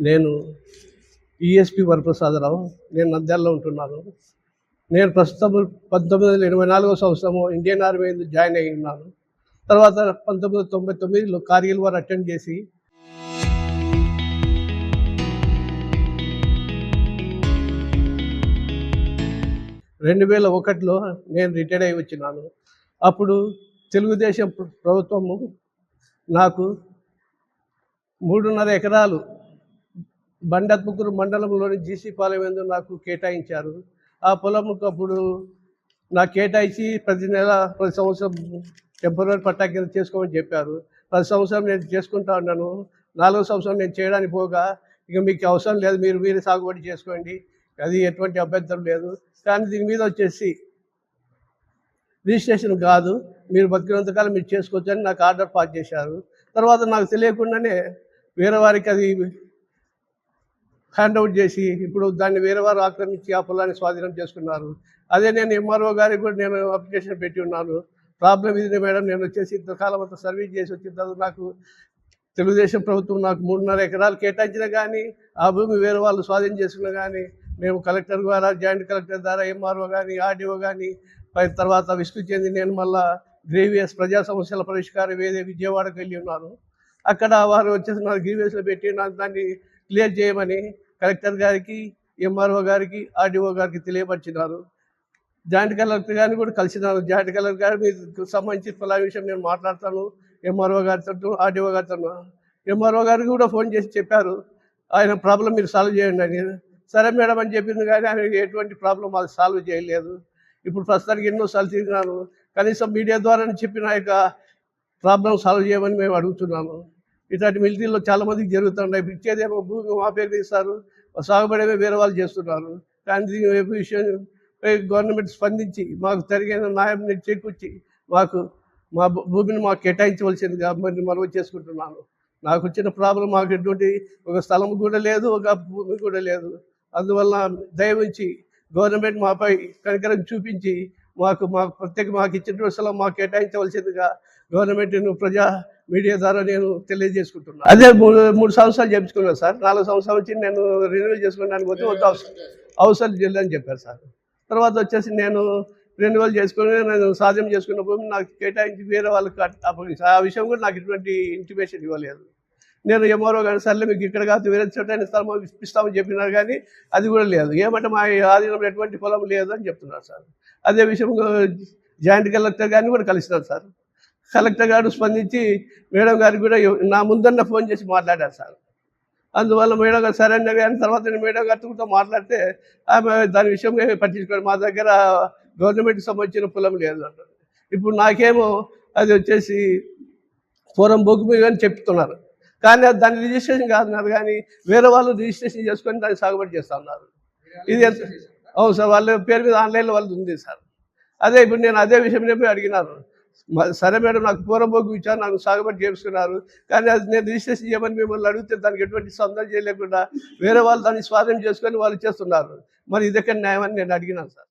నేను ఈఎస్పి వరప్రసాదరావు. నేను నంద్యాలలో ఉంటున్నాను. నేను ప్రస్తుతం 1984 సంవత్సరము ఇండియన్ ఆర్మీ జాయిన్ అయి ఉన్నాను. తర్వాత 1999లో కార్గిల్ వార్ అటెండ్ చేసి 2001లో నేను రిటైర్డ్ అయి వచ్చినాను. అప్పుడు తెలుగుదేశం ప్రభుత్వము నాకు 3.5 ఎకరాలు బండత్ముకూరు మండలంలోని జీసీ పాలెం యందు నాకు కేటాయించారు. ఆ పొలంకు అప్పుడు నాకు కేటాయించి ప్రతి సంవత్సరం టెంపరరీ పట్టా కింద చేసుకోమని చెప్పారు. ప్రతి సంవత్సరం నేను చేసుకుంటా ఉన్నాను. 4వ సంవత్సరం నేను చేయడానికి పోగా, ఇక మీకు అవసరం లేదు, మీరు సాగుబడి చేసుకోండి, అది ఎటువంటి అభ్యంతరం లేదు, కానీ దీని మీద వచ్చేసి రిజిస్ట్రేషన్ కాదు, మీరు బతికినంతకాలం మీరు చేసుకోవచ్చు అని నాకు ఆర్డర్ పాస్ చేశారు. తర్వాత నాకు తెలియకుండానే వేరే వారికి అది హ్యాండ్అవుట్ చేసి ఇప్పుడు దాన్ని వేరే వారు ఆక్రమించి ఆ పొలాన్ని స్వాధీనం చేసుకున్నారు. అదే నేను ఎంఆర్ఓ గారికి కూడా నేను అప్లికేషన్ పెట్టి ఉన్నాను. ప్రాబ్లం ఇది మేడం, నేను వచ్చేసి ఇంతకాలం అంతా సర్వీస్ చేసి వచ్చిన తర్వాత నాకు తెలుగుదేశం ప్రభుత్వం నాకు 3.5 ఎకరాలు కేటాయించినా కానీ, ఆ భూమి వేరే వాళ్ళు స్వాధీనం చేసుకున్నా కానీ, మేము కలెక్టర్ ద్వారా, జాయింట్ కలెక్టర్ ద్వారా, ఎంఆర్ఓ కానీ, ఆర్డీఓ కానీ, తర్వాత విసుగు చెంది నేను మళ్ళా గ్రీవియస్ ప్రజా సమస్యల పరిష్కారం విజయవాడకు వెళ్ళి ఉన్నాను. అక్కడ వారు వచ్చేసి నాకు గ్రీవియస్లో పెట్టి నాకు దాన్ని క్లియర్ చేయమని కలెక్టర్ గారికి, ఎంఆర్ఓ గారికి, ఆర్డీఓ గారికి తెలియపరిచినారు. జాయింట్ కలెక్టర్ గారిని కూడా కలిసినారు. జాయింట్ కలెక్టర్ గారు మీకు సంబంధించి పొలా విషయం నేను మాట్లాడతాను ఎంఆర్ఓ గారితో, ఆర్డీఓ గారితో. ఎంఆర్ఓ గారికి కూడా ఫోన్ చేసి చెప్పారు, ఆయన ప్రాబ్లం మీరు సాల్వ్ చేయండి అని. సరే మేడం అని చెప్పింది, కానీ ఆయన ఎటువంటి ప్రాబ్లం అది సాల్వ్ చేయలేదు. ఇప్పుడు ప్రస్తుతానికి ఎన్నోసార్లు తిరిగినాను, కనీసం మీడియా ద్వారా చెప్పిన యొక్క ప్రాబ్లం సాల్వ్ చేయమని మేము అడుగుతున్నాము. ఇట్లాంటి మిలిటరీలో చాలామందికి జరుగుతున్నాయి. ఇచ్చేదేమో భూమి మా పేరు ఇస్తారు, సాగుబడేమో వేరే వాళ్ళు చేస్తున్నారు. కానీ దీని విషయం గవర్నమెంట్ స్పందించి మాకు తగిన న్యాయం చేకూర్చి మా భూమిని మాకు కేటాయించవలసిందిగా మనవి చేసుకుంటున్నాను. నాకు వచ్చిన ప్రాబ్లం, మాకు ఎటువంటి ఒక స్థలం కూడా లేదు, ఒక భూమి కూడా లేదు. అందువల్ల దయవుంచి గవర్నమెంట్ మాపై కనికరం చూపించి మాకు ఇచ్చిన స్థలం మాకు కేటాయించవలసిందిగా గవర్నమెంట్ ప్రజా మీడియా ద్వారా నేను తెలియజేసుకుంటున్నాను. అదే 3 సంవత్సరాలు చేయించుకున్నాను సార్. 4 సంవత్సరాలు వచ్చి నేను రెన్యువల్ చేసుకున్నాను పోతే అవసరం లేదని చెప్పారు సార్. తర్వాత వచ్చేసి నేను రెన్యువల్ చేసుకుని నేను సాధ్యం చేసుకున్న భూమి నాకు కేటాయించి వేరే వాళ్ళకి అప్పగించి, ఆ విషయం కూడా నాకు ఎటువంటి ఇంటిమేషన్ ఇవ్వలేదు. నేను ఎంఆర్ఓ గారు సర్లే మీకు ఇక్కడ కాదు వేరే చోట ఇస్తామని చెప్పినారు, కానీ అది కూడా లేదు. ఏమంటే మా ఆధీనంలో ఎటువంటి పొలం లేదు అని చెప్తున్నారు సార్. అదే విషయం జాయింట్ కలెక్టర్ గారిని కూడా కలిసినారు సార్. కలెక్టర్ గారు స్పందించి మేడం గారికి కూడా నా ముందన్న ఫోన్ చేసి మాట్లాడారు సార్. అందువల్ల మేడం గారు సరే అన్న, కానీ తర్వాత నేను మేడం గారితో మాట్లాడితే ఆమె దాని విషయం పట్టించుకోండి, మా దగ్గర గవర్నమెంట్కి సంబంధించిన పొలం లేదు అంటారు. ఇప్పుడు నాకేమో అది వచ్చేసి పూర్వం భూమి అని చెప్తున్నారు, కానీ దాని రిజిస్ట్రేషన్ కాదున్నారు, కానీ వేరే వాళ్ళు రిజిస్ట్రేషన్ చేసుకొని దాన్ని సాగుబడి చేస్తూ ఉన్నారు. ఇది అవును సార్, వాళ్ళ పేరు మీద ఆన్లైన్లో వాళ్ళది ఉంది సార్. అదే ఇప్పుడు నేను అదే విషయం పోయి అడిగినాను. సరే మేడం, నాకు పూర్వభోగి ఇచ్చారు, నాకు సాగుబడి చేసుకున్నారు, కానీ అది నేను రిజిస్ట్రేషన్ చేయమని మిమ్మల్ని అడిగితే దానికి ఎటువంటి సందర్భం చేయలేకుండా వేరే వాళ్ళు దాన్ని స్వాధీనం చేసుకొని వాళ్ళు చేస్తున్నారు. మరి ఇదెక్కడ న్యాయం అని నేను అడిగినాను సార్.